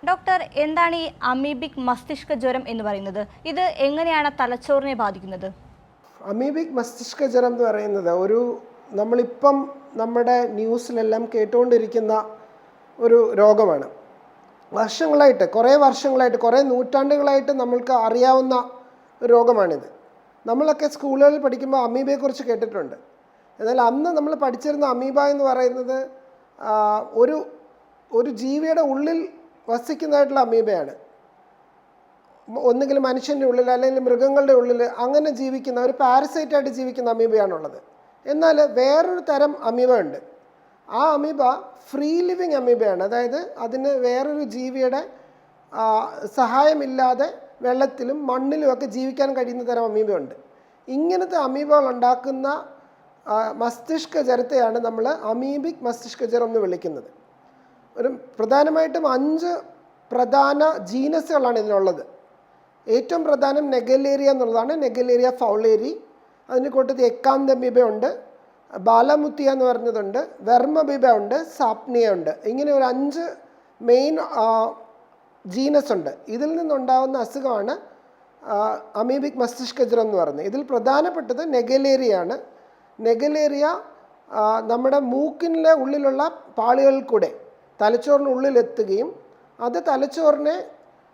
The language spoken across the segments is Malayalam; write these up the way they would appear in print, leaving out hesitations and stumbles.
ഡോക്ടർ, എന്താണ് ഈ അമീബിക് മസ്തിഷ്ക ജ്വരം എന്ന് പറയുന്നത്? ഇത് എങ്ങനെയാണ് തലച്ചോറിനെ ബാധിക്കുന്നത്? അമീബിക് മസ്തിഷ്ക ജ്വരം എന്ന് പറയുന്നത് നമ്മളിപ്പം നമ്മുടെ ന്യൂസിലെല്ലാം കേട്ടുകൊണ്ടിരിക്കുന്ന ഒരു രോഗമാണ്. കുറേ നൂറ്റാണ്ടുകളായിട്ട് നമ്മൾക്ക് അറിയാവുന്ന ഒരു രോഗമാണിത്. നമ്മളൊക്കെ സ്കൂളുകളിൽ പഠിക്കുമ്പോൾ അമീബയെക്കുറിച്ച് കേട്ടിട്ടുണ്ട്. എന്നാൽ അന്ന് നമ്മൾ പഠിച്ചിരുന്ന അമീബ എന്ന് പറയുന്നത് ഒരു ജീവിയുടെ ഉള്ളിൽ വസിക്കുന്നതായിട്ടുള്ള അമീബയാണ്. ഒന്നുകിൽ മനുഷ്യൻ്റെ ഉള്ളിൽ അല്ലെങ്കിൽ മൃഗങ്ങളുടെ ഉള്ളിൽ അങ്ങനെ ജീവിക്കുന്ന ഒരു പാരസൈറ്റായിട്ട് ജീവിക്കുന്ന അമീബയാണുള്ളത്. എന്നാൽ വേറൊരു തരം അമീബ ഉണ്ട്. ആ അമീബ ഫ്രീ ലിവിങ് അമീബയാണ്. അതായത് അതിന് വേറൊരു ജീവിയുടെ സഹായമില്ലാതെ വെള്ളത്തിലും മണ്ണിലുമൊക്കെ ജീവിക്കാൻ കഴിയുന്ന തരം അമീബയുണ്ട്. ഇങ്ങനത്തെ അമീബകൾ ഉണ്ടാക്കുന്ന മസ്തിഷ്ക ജ്വരത്തെയാണ് നമ്മൾ അമീബിക് മസ്തിഷ്ക ജ്വരം എന്ന് വിളിക്കുന്നത്. പ്രധാനമായിട്ടും 5 പ്രധാന ജീനസുകളാണ് ഇതിനുള്ളത്. ഏറ്റവും പ്രധാനം നെഗലേറിയ എന്നുള്ളതാണ്. നെഗലേറിയ ഫൗളേരി, അതിന് കൂട്ടത്തിൽ എക്കാന്തമീബ ഉണ്ട്, ബാലമുത്തിയ എന്ന് പറഞ്ഞതുണ്ട്, വെർമബീബ ഉണ്ട്, സാപ്നിയ ഉണ്ട്. ഇങ്ങനെ ഒരു 5 മെയിൻ ജീനസ് ഉണ്ട്. ഇതിൽ നിന്നുണ്ടാകുന്ന അസുഖമാണ് അമീബിക് മസ്തിഷ്ക ജ്വരം എന്ന് പറയുന്നത്. ഇതിൽ പ്രധാനപ്പെട്ടത് നെഗലേറിയാണ്. നെഗലേറിയ നമ്മുടെ മൂക്കിൻ്റെ ഉള്ളിലുള്ള പാളികളിൽ കൂടെ തലച്ചോറിനുള്ളിലെത്തുകയും അത് തലച്ചോറിനെ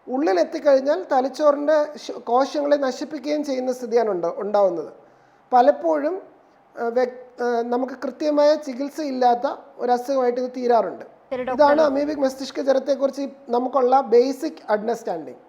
ഉള്ളിലെത്തിക്കഴിഞ്ഞാൽ തലച്ചോറിൻ്റെ കോശങ്ങളെ നശിപ്പിക്കുകയും ചെയ്യുന്ന സ്ഥിതിയാണ് ഉണ്ടാവുന്നത്. പലപ്പോഴും നമുക്ക് കൃത്യമായ ചികിത്സ ഇല്ലാത്ത ഒരു അസുഖമായിട്ട് ഇത് തീരാറുണ്ട്. ഇതാണ് അമീബിക് മസ്തിഷ്ക ജ്വരത്തെക്കുറിച്ച് നമുക്കുള്ള ബേസിക് അണ്ടർസ്റ്റാൻഡിങ്.